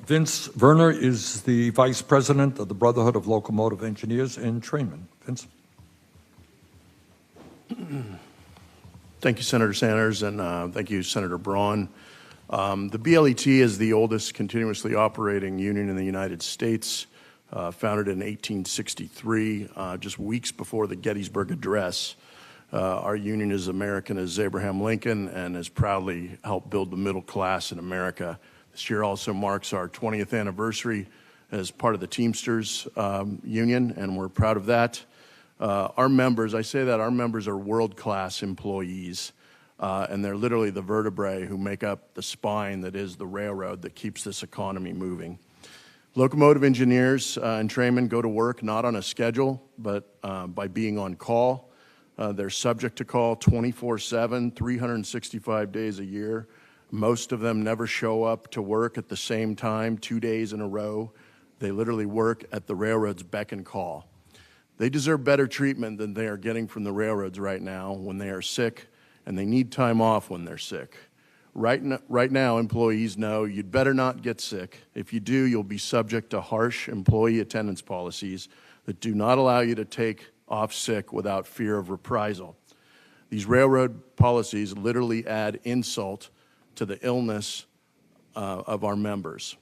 Vince Werner is the Vice President of the Brotherhood of Locomotive Engineers in Trainman. Vince. Thank you, Senator Sanders, and thank you, Senator Braun. The BLET is the oldest continuously operating union in the United States, founded in 1863, just weeks before the Gettysburg Address. Our union is American as Abraham Lincoln and has proudly helped build the middle class in America. This year also marks our 20th anniversary as part of the Teamsters Union, and we're proud of that. Our members, I say that our members are world-class employees, and they're literally the vertebrae who make up the spine that is the railroad that keeps this economy moving. Locomotive engineers and trainmen go to work not on a schedule, but by being on call. They're subject to call 24/7, 365 days a year. Most of them never show up to work at the same time 2 days in a row. They literally work at the railroad's beck and call. They deserve better treatment than they are getting from the railroads right now when they are sick, and they need time off when they're sick. Right now, employees know you'd better not get sick. If you do, you'll be subject to harsh employee attendance policies that do not allow you to take off sick without fear of reprisal. These railroad policies literally add insult to the illness of our members.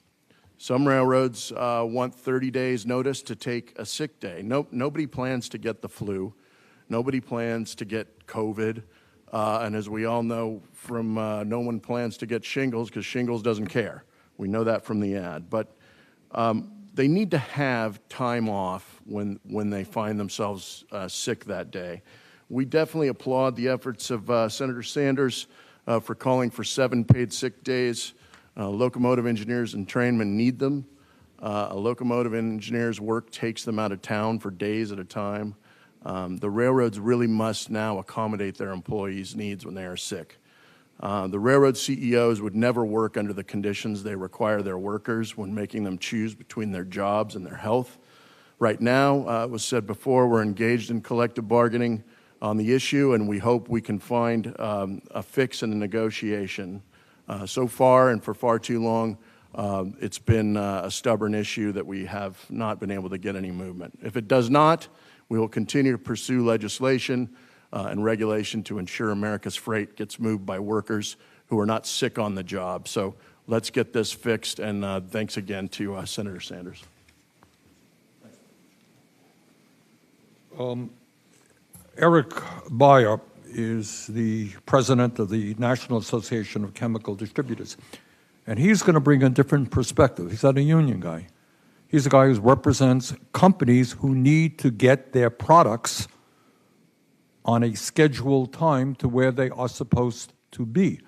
Some railroads want 30 days notice to take a sick day. Nobody plans to get the flu. Nobody plans to get COVID. And as we all know from no one plans to get shingles because shingles doesn't care. We know that from the ad. But they need to have time off when they find themselves sick that day. We definitely applaud the efforts of Senator Sanders for calling for 7 paid sick days. Locomotive engineers and trainmen need them. A locomotive engineer's work takes them out of town for days at a time. The railroads really must now accommodate their employees' needs when they are sick. The railroad CEOs would never work under the conditions they require their workers when making them choose between their jobs and their health. Right now, it was said before, we're engaged in collective bargaining on the issue, and we hope we can find a fix in the negotiation. So far, and for far too long, it's been a stubborn issue that we have not been able to get any movement. If it does not, we will continue to pursue legislation and regulation to ensure America's freight gets moved by workers who are not sick on the job. So let's get this fixed, and thanks again to Senator Sanders. Eric Beyer is the president of the National Association of Chemical Distributors, and he's going to bring a different perspective. He's not a union guy. He's a guy who represents companies who need to get their products on a scheduled time to where they are supposed to be.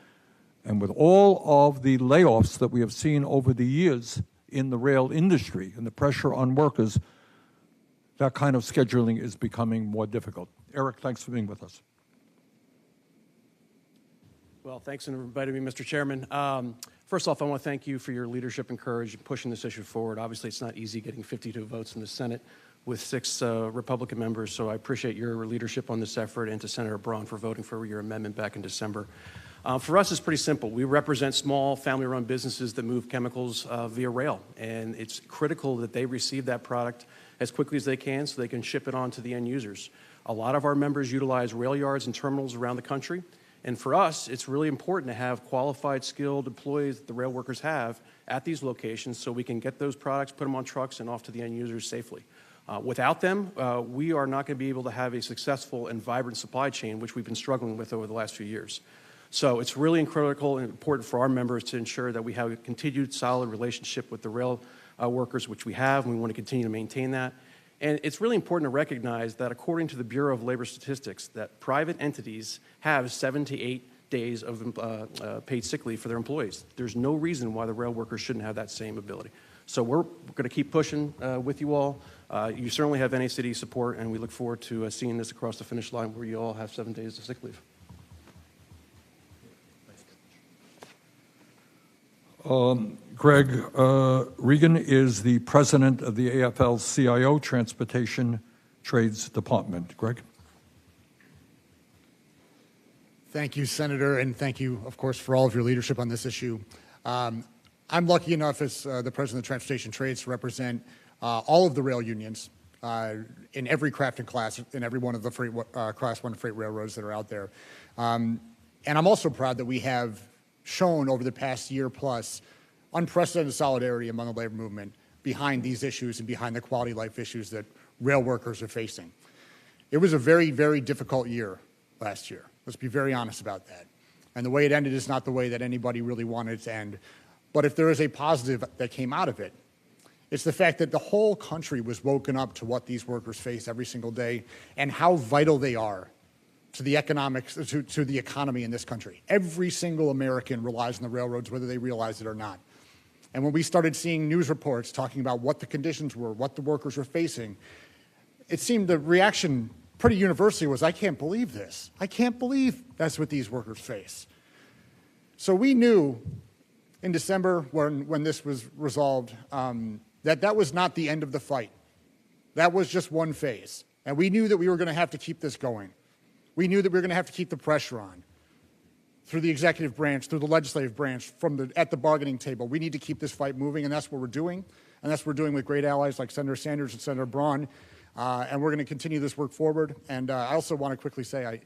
And with all of the layoffs that we have seen over the years in the rail industry and the pressure on workers, that kind of scheduling is becoming more difficult. Eric, thanks for being with us. Well, thanks for inviting me, Mr. Chairman. First off, I want to thank you for your leadership and courage in pushing this issue forward. Obviously, it's not easy getting 52 votes in the Senate with 6 Republican members, so I appreciate your leadership on this effort, and to Senator Braun for voting for your amendment back in December. For us, it's pretty simple. We represent small, family-run businesses that move chemicals via rail, and it's critical that they receive that product as quickly as they can so they can ship it on to the end users. A lot of our members utilize rail yards and terminals around the country. And for us, it's really important to have qualified, skilled employees that the rail workers have at these locations so we can get those products, put them on trucks, and off to the end users safely. Without them, we are not going to be able to have a successful and vibrant supply chain, which we've been struggling with over the last few years. So it's really critical and important for our members to ensure that we have a continued solid relationship with the rail workers, which we have, and we want to continue to maintain that. And it's really important to recognize that according to the Bureau of Labor Statistics, that private entities have 7 to 8 days of paid sick leave for their employees. There's no reason why the rail workers shouldn't have that same ability. So we're going to keep pushing with you all. You certainly have NACD support, and we look forward to seeing this across the finish line where you all have 7 days of sick leave. Greg Regan is the president of the AFL-CIO Transportation Trades Department. Greg? Thank you, Senator, and thank you, of course, for all of your leadership on this issue. I'm lucky enough as the president of Transportation Trades to represent all of the rail unions in every craft and class in every one of the Class 1 freight railroads that are out there. And I'm also proud that we have shown over the past year plus unprecedented solidarity among the labor movement behind these issues and behind the quality of life issues that rail workers are facing. It was a very, very difficult year last year. Let's be very honest about that. And the way it ended is not the way that anybody really wanted it to end. But if there is a positive that came out of it, it's the fact that the whole country was woken up to what these workers face every single day and how vital they are to the economics, to the economy in this country. Every single American relies on the railroads, whether they realize it or not. And when we started seeing news reports talking about what the conditions were, what the workers were facing, it seemed the reaction pretty universally was, I can't believe this. I can't believe that's what these workers face. So we knew in December when this was resolved that was not the end of the fight. That was just one phase. And we knew that we were going to have to keep this going. We knew that we were going to have to keep the pressure on through the executive branch, through the legislative branch, at the bargaining table. We need to keep this fight moving, and that's what we're doing. And that's what we're doing with great allies like Senator Sanders and Senator Braun. And we're going to continue this work forward. And I also want to quickly say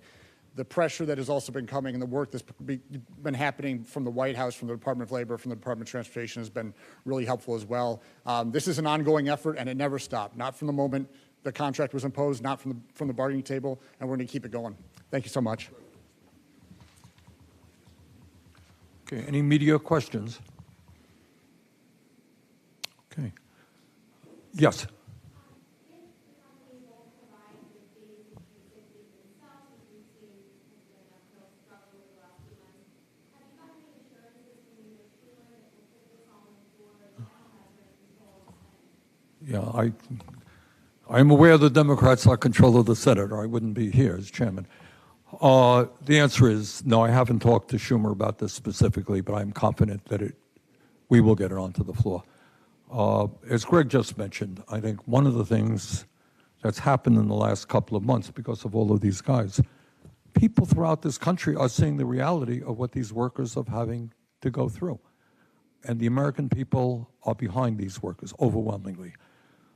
the pressure that has also been coming and the work that's been happening from the White House, from the Department of Labor, from the Department of Transportation has been really helpful as well. This is an ongoing effort, and it never stopped, not from the moment the contract was imposed, not from the bargaining table, and we're going to keep it going. Thank you so much. Okay, any media questions? Okay. Yes. Yeah, I'm aware the Democrats are control of the Senate, or I wouldn't be here as chairman. The answer is no, I haven't talked to Schumer about this specifically, but I'm confident that we will get it onto the floor. As Greg just mentioned, I think one of the things that's happened in the last couple of months because of all of these guys, people throughout this country are seeing the reality of what these workers are having to go through. And the American people are behind these workers overwhelmingly.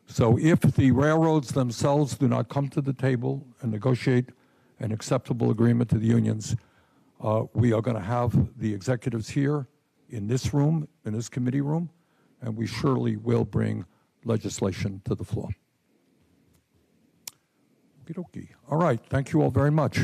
So if the railroads themselves do not come to the table and negotiate an acceptable agreement to the unions, we are going to have the executives here in this room, in this committee room, and we surely will bring legislation to the floor. Okie dokie. All right, thank you all very much.